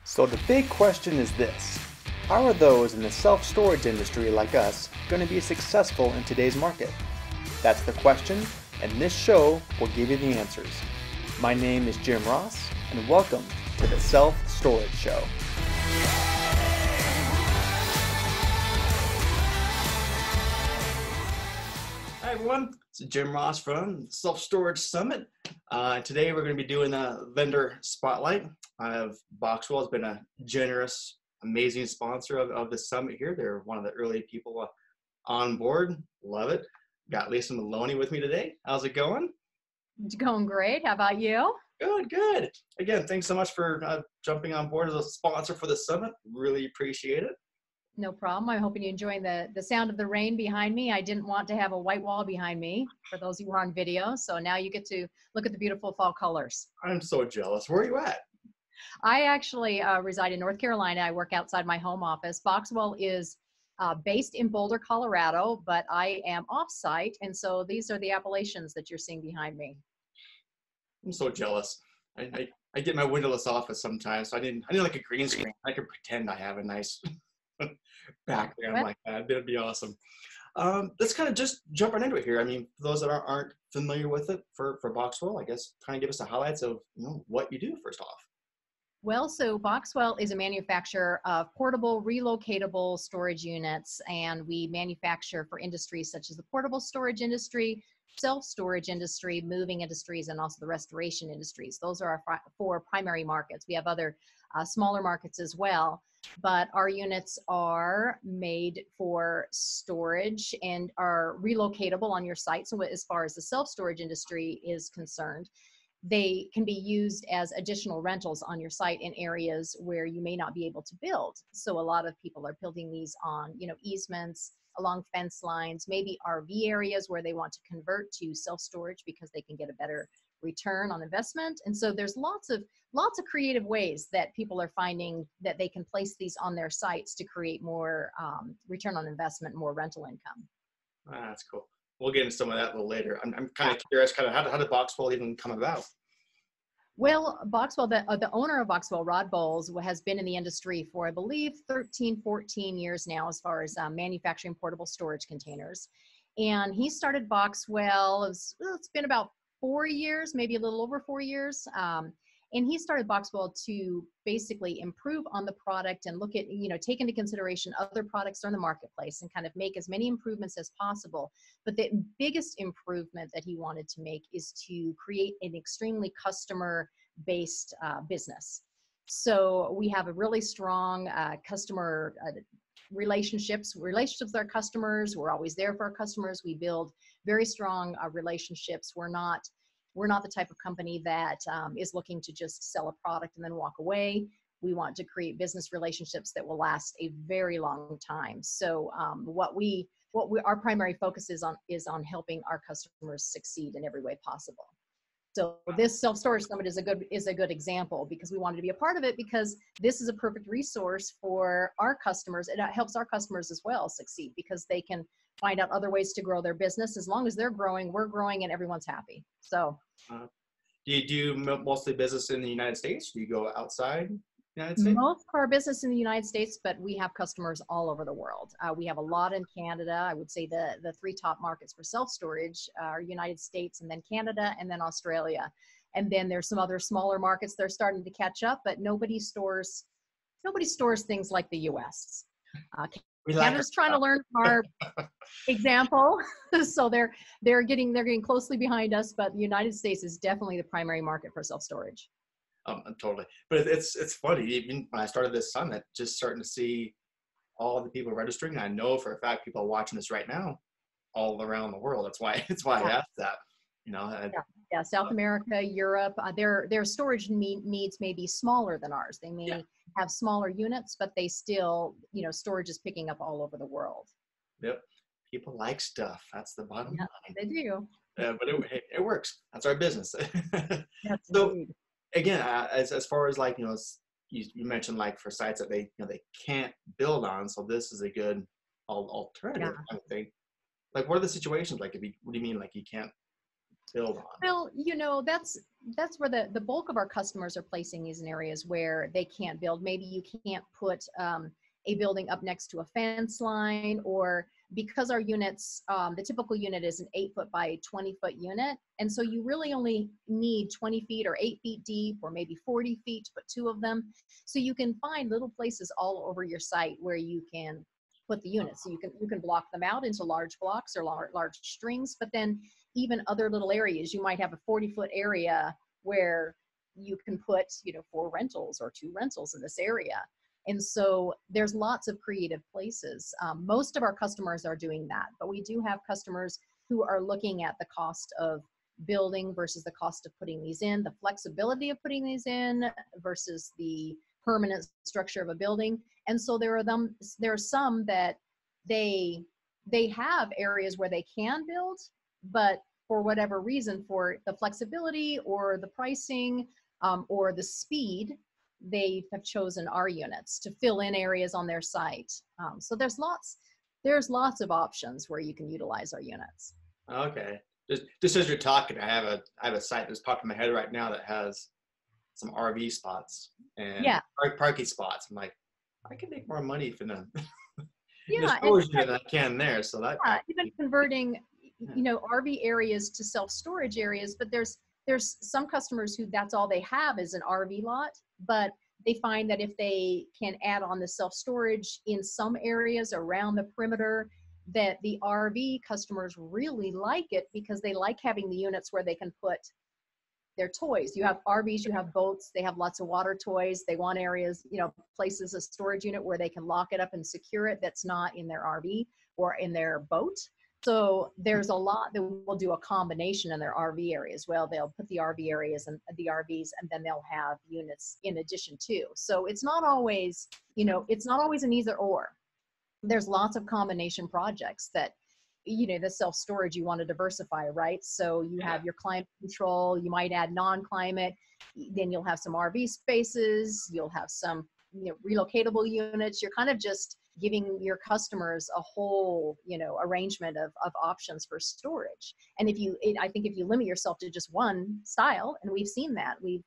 So the big question is this: how are those in the self-storage industry like us going to be successful in today's market? That's the question, and this show will give you the answers. My name is Jim Ross, and welcome to the Self-Storage Show. Hi everyone, it's Jim Ross from Self Storage Summit. Today we're going to be doing a vendor spotlight. I have Boxwell has been a generous, amazing sponsor of the summit here. They're one of the early people on board. Love it. Got Lisa Maloney with me today. How's it going? It's going great. How about you? Good, good. Again, thanks so much for jumping on board as a sponsor for the summit. Really appreciate it. No problem. I'm hoping you're enjoying the sound of the rain behind me. I didn't want to have a white wall behind me for those who are on video. So now you get to look at the beautiful fall colors. I'm so jealous. Where are you at? I actually reside in North Carolina. I work outside my home office. Boxwell is based in Boulder, Colorado, but I am off-site. And so these are the Appalachians that you're seeing behind me. I'm so jealous. I get my windowless office sometimes. So I need like a green screen. I can pretend I have a nice background like that. That'd be awesome. Let's kind of just jump right into it here. I mean, for those that aren't familiar with it, for Boxwell, I guess kind of give us the highlights of what you do first off. Well, so Boxwell is a manufacturer of portable, relocatable storage units, and we manufacture for industries such as the portable storage industry, self-storage industry, moving industries, and also the restoration industries. Those are our four primary markets. We have other smaller markets as well, but our units are made for storage and are relocatable on your site. So as far as the self-storage industry is concerned, they can be used as additional rentals on your site in areas where you may not be able to build. So a lot of people are building these on, easements, along fence lines, maybe RV areas where they want to convert to self-storage because they can get a better return on investment. And so there's lots of creative ways that people are finding that they can place these on their sites to create more return on investment, more rental income. That's cool. We'll get into some of that a little later. I'm kind of curious, how did Boxwell even come about? Well, Boxwell, the owner of Boxwell, Rod Bowles, has been in the industry for, I believe, 13, 14 years now as far as manufacturing portable storage containers. And he started Boxwell, it's been about 4 years, maybe a little over 4 years. And he started Boxwell to basically improve on the product and look at, take into consideration other products on the marketplace and kind of make as many improvements as possible. But the biggest improvement that he wanted to make is to create an extremely customer-based business. So we have a really strong customer relationships with our customers. We're always there for our customers. We build very strong relationships. We're not the type of company that is looking to just sell a product and then walk away. We want to create business relationships that will last a very long time. So our primary focus is on helping our customers succeed in every way possible. So this self-storage summit is a good example because we wanted to be a part of it because this is a perfect resource for our customers. It helps our customers as well succeed because they can find out other ways to grow their business. As long as they're growing, we're growing, and everyone's happy. So, Do you do mostly business in the United States? Do you go outside the United States? Most of our business in the United States, but we have customers all over the world. We have a lot in Canada. I would say the three top markets for self-storage are United States, and then Canada, and then Australia. And then there's some other smaller markets that are starting to catch up, but nobody stores things like the U.S. Canada's trying to learn from our example, so they're getting closely behind us. But the United States is definitely the primary market for self-storage. Totally. But it's funny. Even when I started this summit, just starting to see all the people registering. I know for a fact people are watching this right now, all around the world. That's why I asked that. Yeah. South America, Europe, their storage needs may be smaller than ours. They may have smaller units, but they still, storage is picking up all over the world. Yep. People like stuff. That's the bottom line. They do. But it works. That's our business. That's so indeed. again, as far as like, you mentioned like for sites that they can't build on. So this is a good alternative, I think. Like, what are the situations like? What do you mean? Like you can't build on? Well, that's where the bulk of our customers are placing these in areas where they can't build. Maybe you can't put a building up next to a fence line, or because our units, the typical unit is an 8-foot by 20-foot unit. And so you really only need 20 feet or 8 feet deep, or maybe 40 feet to put 2 of them. So you can find little places all over your site where you can put the units. So you can block them out into large blocks or large strings, but then even other little areas, you might have a 40-foot area where you can put, 4 rentals or 2 rentals in this area. And so there's lots of creative places. Most of our customers are doing that, but we do have customers who are looking at the cost of building versus the cost of putting these in, the flexibility of putting these in versus the permanent structure of a building. And so there are some that they have areas where they can build, but for whatever reason, for the flexibility or the pricing or the speed, they have chosen our units to fill in areas on their site. So there's lots of options where you can utilize our units. Okay. Just as you're talking, I have a site that's popped in my head right now that has some RV spots and parking spots. I'm like, I can make more money for them. Yeah, storage unit than I can there. So that even converting, RV areas to self-storage areas, but there's some customers who that's all they have is an RV lot, but they find that if they can add on the self-storage in some areas around the perimeter, that the RV customers really like it because they like having the units where they can put their toys. You have RVs, you have boats, they have lots of water toys. They want areas, places, a storage unit where they can lock it up and secure it that's not in their RV or in their boat. So there's a lot that will do a combination in their RV areas. Well, they'll put the RV areas and the RVs, and then they'll have units in addition to. So it's not always, it's not always an either or. There's lots of combination projects that, the self-storage, you want to diversify, right? So you have your climate control, you might add non-climate, then you'll have some RV spaces, you'll have some, relocatable units. You're kind of just giving your customers a whole, arrangement of options for storage. And I think if you limit yourself to just one style, and we've seen that, we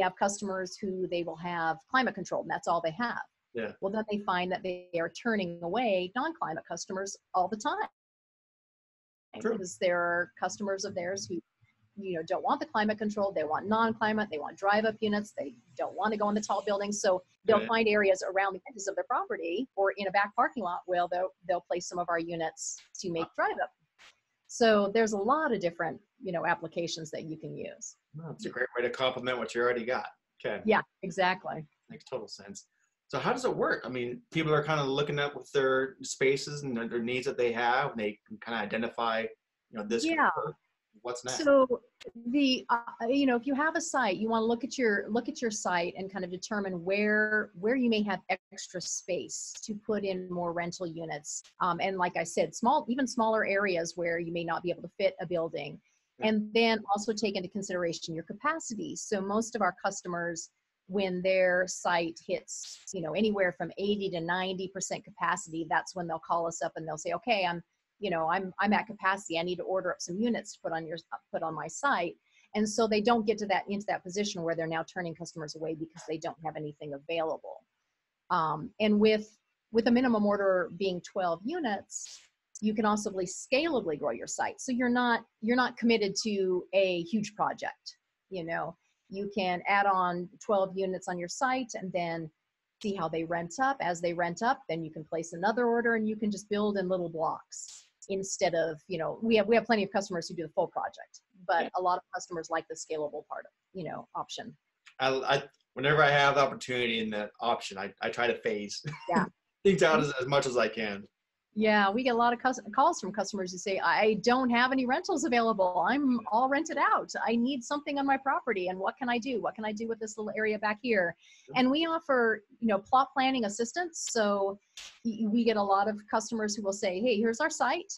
have customers who they will have climate control, and that's all they have. Yeah. Well, then they find that they are turning away non-climate customers all the time. True. Because there are customers of theirs who, don't want the climate control. They want non-climate. They want drive-up units. They don't want to go in the tall buildings. So they'll find areas around the edges of their property or in a back parking lot where they'll place some of our units to make drive-up. So there's a lot of different, applications that you can use. Well, that's a great way to complement what you already got. Okay. Yeah, exactly. Makes total sense. So how does it work? I mean, people are kind of looking at with their spaces and their needs that they have, and they can kind of identify, this. Yeah. What's next? So if you have a site, you want to look at your site and kind of determine where you may have extra space to put in more rental units. And like I said, even smaller areas where you may not be able to fit a building. And then also take into consideration your capacity. So most of our customers, when their site hits, anywhere from 80 to 90% capacity, that's when they'll call us up and they'll say, okay, I'm at capacity. I need to order up some units to put on my site. And so they don't get into that position where they're now turning customers away because they don't have anything available. And with a minimum order being 12 units, you can also scalably grow your site. So you're not committed to a huge project. You can add on 12 units on your site and then see how they rent up. As they rent up, then you can place another order and you can just build in little blocks instead of, we have plenty of customers who do the full project, but a lot of customers like the scalable part of, option. I whenever I have the opportunity and the option, I try to phase things out as much as I can. Yeah, we get a lot of calls from customers who say, I don't have any rentals available. I'm all rented out. I need something on my property. And what can I do? What can I do with this little area back here? And we offer, plot planning assistance. So we get a lot of customers who will say, hey, here's our site.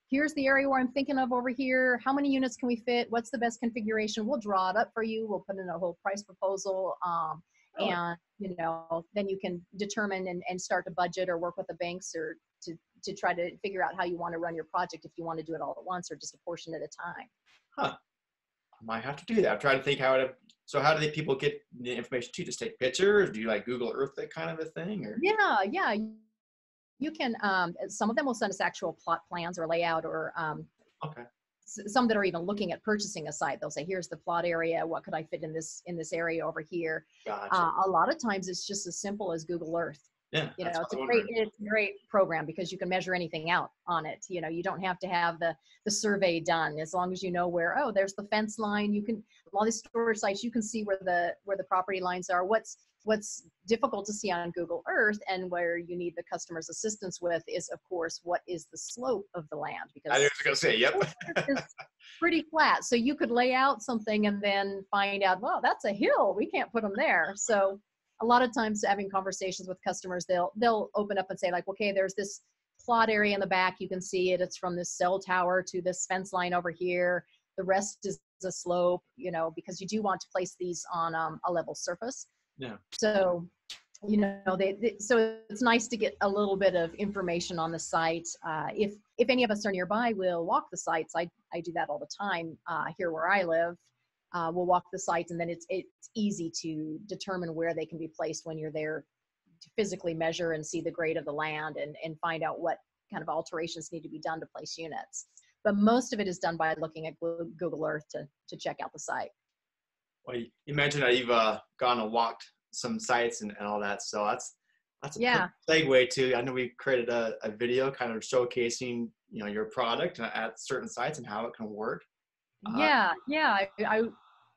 Here's the area where I'm thinking of over here. How many units can we fit? What's the best configuration? We'll draw it up for you. We'll put in a whole price proposal. And, then you can determine and start to budget or work with the banks or to try to figure out how you want to run your project, if you want to do it all at once or just a portion at a time. Huh. Might have to do that. I'm trying to think so how do people get the information to you? Just take pictures? Do you like Google Earth that kind of a thing? Or Yeah. You can, some of them will send us actual plot plans or layout, or okay. some that are even looking at purchasing a site. They'll say, here's the plot area. What could I fit in this area over here? Gotcha. A lot of times it's just as simple as Google Earth. Yeah, You know, that's it's a great program because you can measure anything out on it. You know, you don't have to have the survey done. As long as you know where, oh, there's the fence line. You can, all these storage sites, you can see where the property lines are. What's difficult to see on Google Earth, and where you need the customer's assistance with, is, of course, what is the slope of the land? Because I was going to say, yep. It's pretty flat. So you could lay out something and then find out, well, that's a hill. We can't put them there. So a lot of times having conversations with customers, they'll open up and say, like, okay, there's this plot area in the back. You can see it. It's from this cell tower to this fence line over here. The rest is a slope, you know, because you do want to place these on a level surface. Yeah. So, you know, so it's nice to get a little bit of information on the site. If any of us are nearby, we'll walk the sites. I do that all the time here where I live. We'll walk the sites, and then it's easy to determine where they can be placed when you're there to physically measure and see the grade of the land, and find out what kind of alterations need to be done to place units. But most of it is done by looking at Google Earth to check out the site. Well, you mentioned that you've gone and walked some sites and all that, so that's a segue to, I know we created a video kind of showcasing, you know, your product at certain sites and how it can work. Yeah.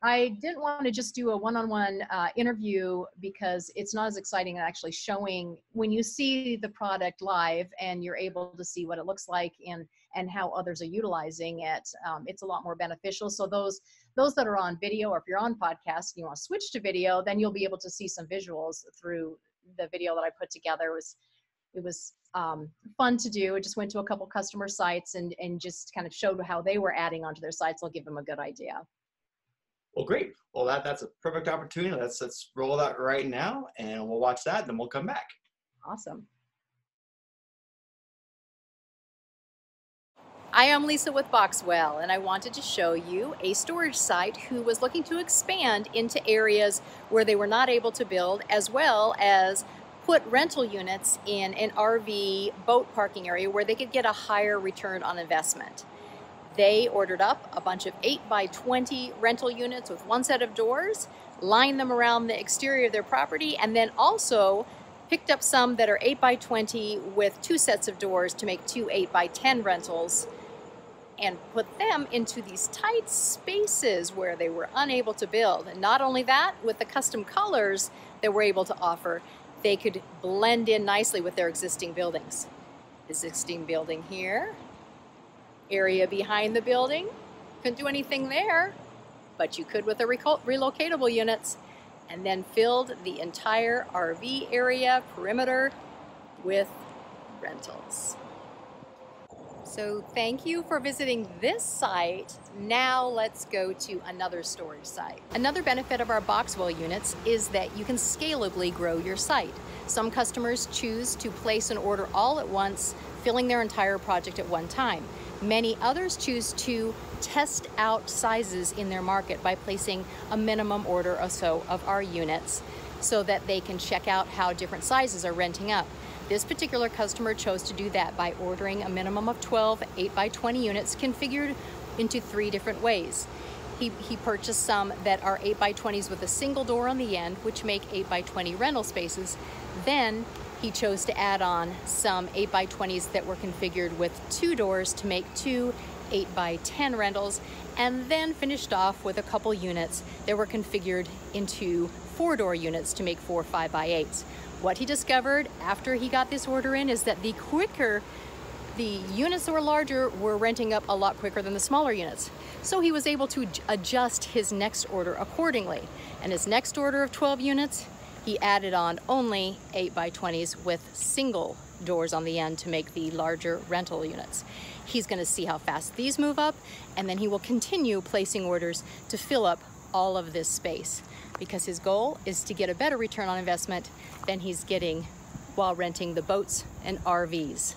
I didn't want to just do a one-on-one interview, because it's not as exciting as actually showing when you see the product live and you're able to see what it looks like and how others are utilizing it. It's a lot more beneficial. So those that are on video, or if you're on podcast and you want to switch to video, then you'll be able to see some visuals through the video that I put together. It was fun to do. I just went to a couple customer sites and just kind of showed how they were adding onto their sites. I'll give them a good idea. Well, great. Well, that's a perfect opportunity. Let's roll that right now, and we'll watch that, then we'll come back. Awesome. Hi, I'm Lisa with Boxwell, and I wanted to show you a storage site who was looking to expand into areas where they were not able to build, as well as put rental units in an RV boat parking area where they could get a higher return on investment. They ordered up a bunch of 8x20 rental units with one set of doors, lined them around the exterior of their property, and then also picked up some that are 8x20 with two sets of doors to make two 8x10 rentals, and put them into these tight spaces where they were unable to build. And not only that, with the custom colors that we're able to offer, they could blend in nicely with their existing buildings. Existing building here. Area behind the building. Couldn't do anything there, but you could with the relocatable units, and then filled the entire RV area perimeter with rentals. So thank you for visiting this site. Now let's go to another storage site. Another benefit of our Boxwell units is that you can scalably grow your site. Some customers choose to place an order all at once, filling their entire project at one time. Many others choose to test out sizes in their market by placing a minimum order or so of our units so that they can check out how different sizes are renting up. This particular customer chose to do that by ordering a minimum of 12 8x20 units configured into 3 different ways. He purchased some that are 8x20s with a single door on the end, which make 8x20 rental spaces. Then he chose to add on some 8x20s that were configured with 2 doors to make 2 8x10 rentals, and then finished off with a couple units that were configured into 4-door units to make 4 5x8s. What he discovered after he got this order in is that the units that were larger were renting up a lot quicker than the smaller units. So he was able to adjust his next order accordingly. And his next order of 12 units, he added on only 8x20s with single doors on the end to make the larger rental units. He's going to see how fast these move up, and then he will continue placing orders to fill up all of this space, because his goal is to get a better return on investment than he's getting while renting the boats and RVs.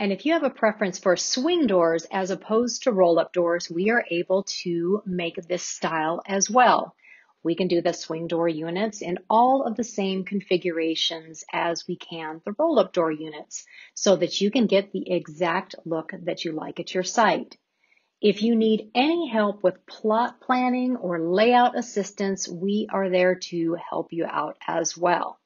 And if you have a preference for swing doors as opposed to roll-up doors, we are able to make this style as well. We can do the swing door units in all of the same configurations as we can the roll-up door units so that you can get the exact look that you like at your site. If you need any help with plot planning or layout assistance, we are there to help you out as well.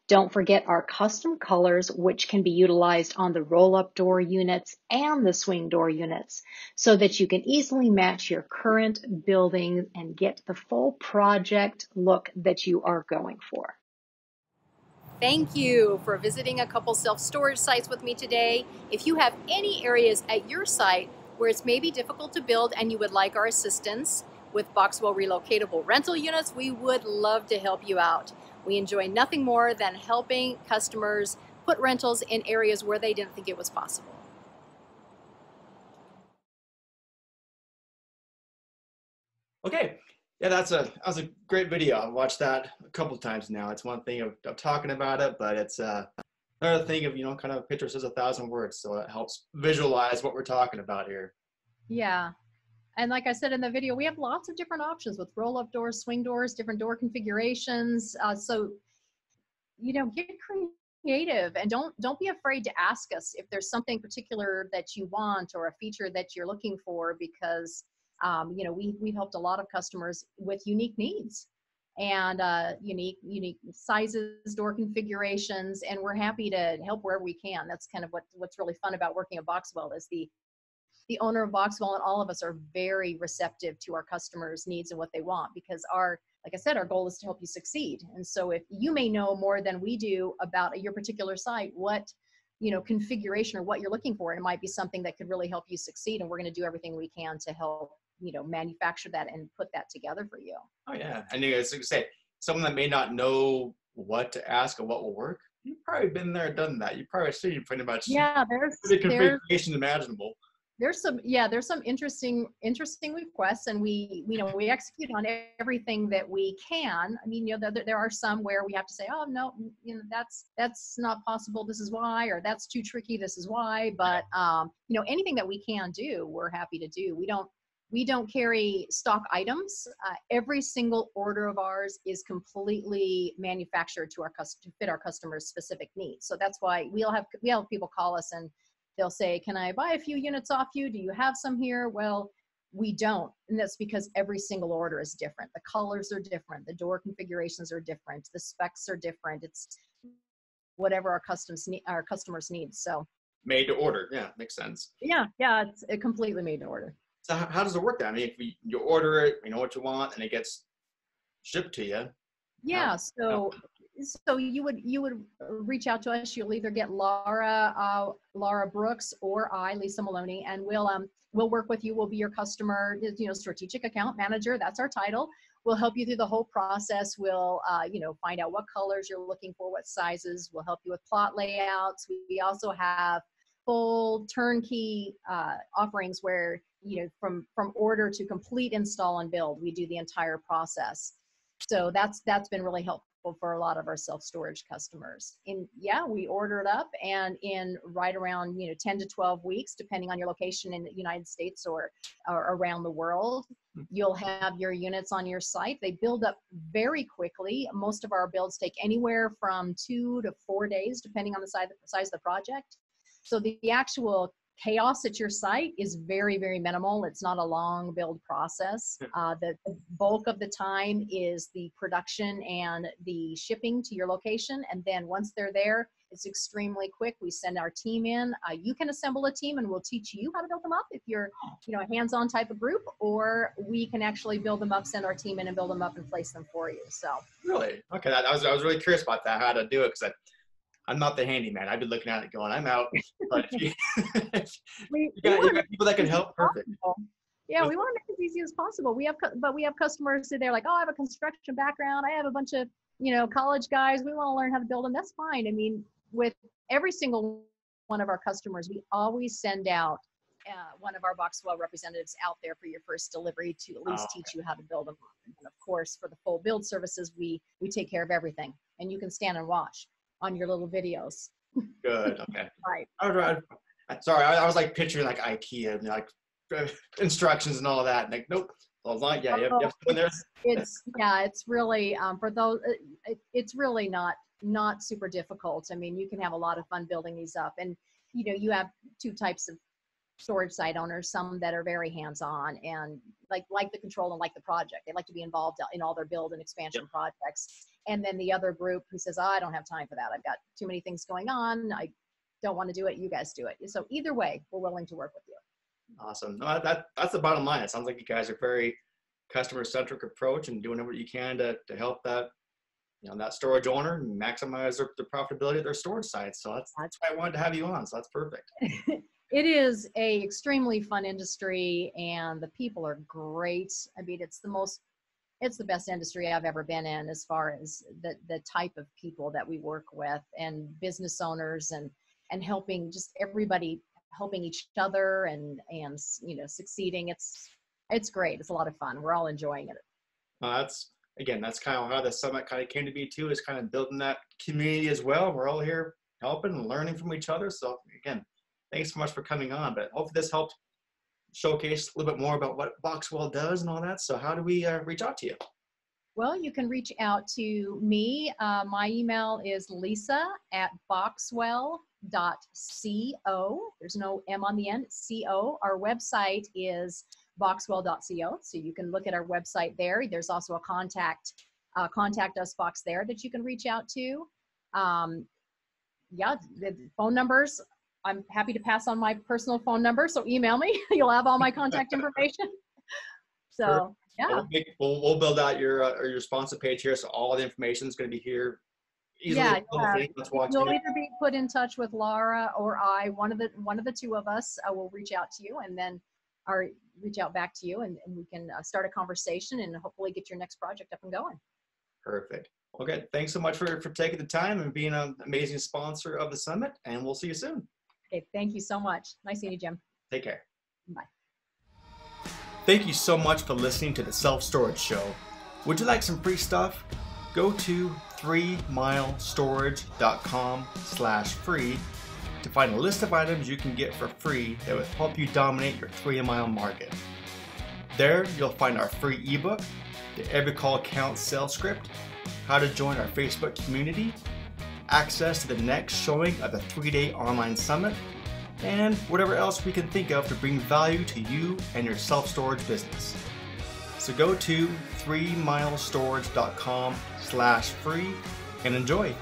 Don't forget our custom colors, which can be utilized on the roll-up door units and the swing door units so that you can easily match your current building and get the full project look that you are going for. Thank you for visiting a couple self-storage sites with me today. If you have any areas at your site where it's maybe difficult to build and you would like our assistance with Boxwell relocatable rental units, we would love to help you out. We enjoy nothing more than helping customers put rentals in areas where they didn't think it was possible. Okay, yeah, that was a great video. I've watched that a couple of times now. It's one thing of talking about it, but it's another thing of, kind of a picture says 1,000 words, so it helps visualize what we're talking about here. Yeah. And like I said in the video, we have lots of different options with roll-up doors, swing doors, different door configurations. So, get creative and don't be afraid to ask us if there's something particular that you want or a feature that you're looking for, because, we've helped a lot of customers with unique needs and unique sizes, door configurations, and we're happy to help wherever we can. That's kind of what's really fun about working at Boxwell is the owner of Boxwell and all of us are very receptive to our customers' needs and what they want, because like I said, our goal is to help you succeed. And so if you may know more than we do about your particular site, what, configuration or what you're looking for, it might be something that could really help you succeed. And we're going to do everything we can to help, manufacture that and put that together for you. Oh yeah. And you guys say, someone that may not know what to ask or what will work, you've probably been there, done that. You probably seen pretty much the configuration imaginable. There's some interesting requests, and we execute on everything that we can. I mean, there are some where we have to say, oh no, that's not possible, this is why, or that's too tricky, this is why. But anything that we can do, we're happy to do. We don't carry stock items. Every single order of ours is completely manufactured to fit our customers' specific needs. So that's why we have people call us and they'll say, can I buy a few units off you? Do you have some here? Well, we don't. And that's because every single order is different. The colors are different. The door configurations are different. The specs are different. It's whatever our customers need. So made to order. Yeah, makes sense. Yeah, it's completely made to order. So how does it work then? I mean, if you order it, you know what you want, and it gets shipped to you. Yeah, so you would reach out to us. You'll either get Laura Brooks or I, Lisa Maloney, and we'll work with you. We'll be your customer, strategic account manager. That's our title. We'll help you through the whole process. We'll find out what colors you're looking for, what sizes. We'll help you with plot layouts. We also have full turnkey offerings where from order to complete install and build, we do the entire process. So that's been really helpful for a lot of our self-storage customers. We order it up, and in right around 10 to 12 weeks, depending on your location in the United States or around the world, you'll have your units on your site. They build up very quickly. Most of our builds take anywhere from 2 to 4 days, depending on the size of the project. So the actual chaos at your site is very, very minimal. It's not a long build process. The bulk of the time is the production and the shipping to your location. And then once they're there, it's extremely quick. We send our team in. You can assemble a team and we'll teach you how to build them up if you're a hands-on type of group, or we can actually build them up, send our team in and build them up and place them for you. So really? Okay, I was really curious about that, how to do it, because I'm not the handyman. I've been looking at it going, I'm out. But if you got people that can help, perfect. Yeah, we want to make it as easy as possible. We have customers who they're like, oh, I have a construction background. I have a bunch of, college guys. We want to learn how to build them. That's fine. I mean, with every single one of our customers, we always send out one of our Boxwell representatives out there for your first delivery to at least teach you how to build them. And of course, for the full build services, we take care of everything. And you can stand and watch on your little videos. Good. Okay. Right. I Sorry, I was like picturing like IKEA, and, like instructions and all that. Like, nope. Well, like, yeah, you have to there. It's really for those. It's really not super difficult. I mean, you can have a lot of fun building these up, and you have two types of storage site owners, some that are very hands-on and like the control and like the project. They like to be involved in all their build and expansion projects. And then the other group who says, I don't have time for that. I've got too many things going on. I don't want to do it. You guys do it. So either way, we're willing to work with you. Awesome. No, that's the bottom line. It sounds like you guys are very customer-centric approach and doing what you can to help that, that storage owner maximize their profitability of their storage sites. So that's why I wanted to have you on. So that's perfect. It is a extremely fun industry, and the people are great. I mean, it's the best industry I've ever been in as far as the type of people that we work with, and business owners and helping just everybody, helping each other and succeeding. It's great. It's a lot of fun. We're all enjoying it. That's kind of how the summit kind of came to be too, is kind of building that community as well. We're all here helping and learning from each other. So again, thanks so much for coming on, but hopefully this helped showcase a little bit more about what Boxwell does and all that. So how do we reach out to you? Well, you can reach out to me. My email is lisa@boxwell.co. There's no M on the end, CO. Our website is boxwell.co. So you can look at our website there. There's also a contact us box there that you can reach out to. The phone numbers, I'm happy to pass on my personal phone number, so email me. You'll have all my contact information. So, yeah. We'll build out your responsive page here, so all the information is going to be here easily. You'll either be put in touch with Laura or I. One of the two of us will reach out to you, and then reach out back to you, and we can start a conversation and hopefully get your next project up and going. Perfect. Okay, thanks so much for taking the time and being an amazing sponsor of the summit, and we'll see you soon. Okay, thank you so much. Nice seeing you, Jim. Take care. Bye. Thank you so much for listening to the Self Storage Show. Would you like some free stuff? Go to 3milestorage.com/free to find a list of items you can get for free that will help you dominate your 3-mile market. There, you'll find our free ebook, the Every Call Counts sales script, how to join our Facebook community, access to the next showing of the 3-day online summit, and whatever else we can think of to bring value to you and your self-storage business. So go to 3milestorage.com/free and enjoy.